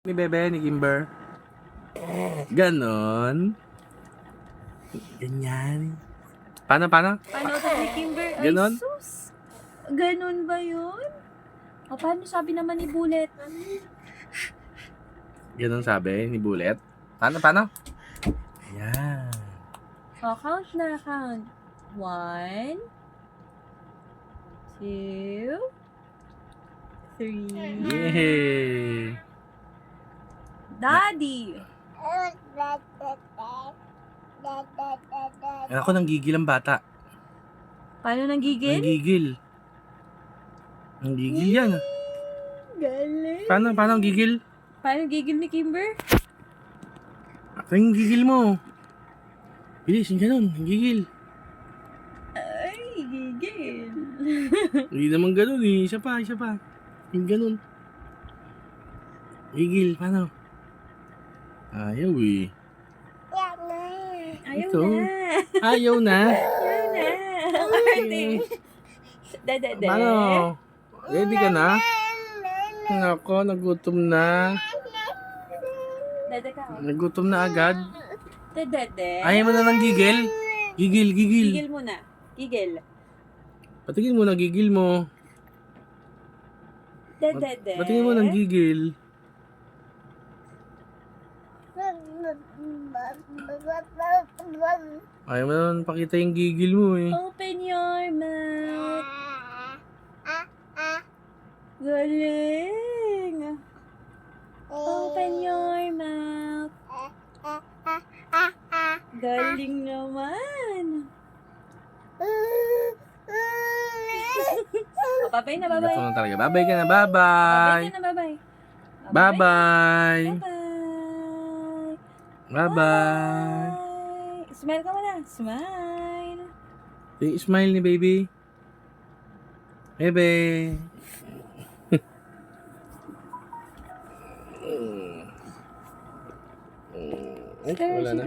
ni Bebe, ni Kimber. Ganon. Ganyan. Paano? Paano ito ni Kimber? Ay, Ganon? sus. Ganon ba yun? O, paano sabi naman ni Bullet? Ganon sabi ni Bullet. Paano? Yan. O, count na, count. 1, 2, 3. Yay! Daddy! Ako, nanggigil ang bata. Paano nanggigil? Nanggigil yan. Galing. Paano ang gigil? Paano gigil ni Kimber? Ako yung gigil mo. Bilis, yung ganon. Yung gigil. Ay, gigil. Hindi naman ganon eh. Isa pa. Yung ganon. Gigil, paano? Ayaw eh. Ayaw Ito. na. Ayaw na. Ayaw na. Arte. Dada. Paano? Ready ka na? Nako, nagutom na. Dada ka. Nagutom na agad. Dada. Ayaw mo na ng gigil? Gigil. Gigil muna. Gigil. Patingin mo na gigil mo. Dada. Patingin mo ng gigil. Ayaw mo naman pakita yung gigil mo eh. Open your mouth. Galing. Open your mouth. Galing naman. O, babay na, babay. Gato na talaga. Babay ka na. Babay Bye-bye. ka na, babay. Bye-bye. Bye-bye. Bye-bye. Smile ka muna. Smile. Yung smile ni baby. Bebe. Ay, wala na.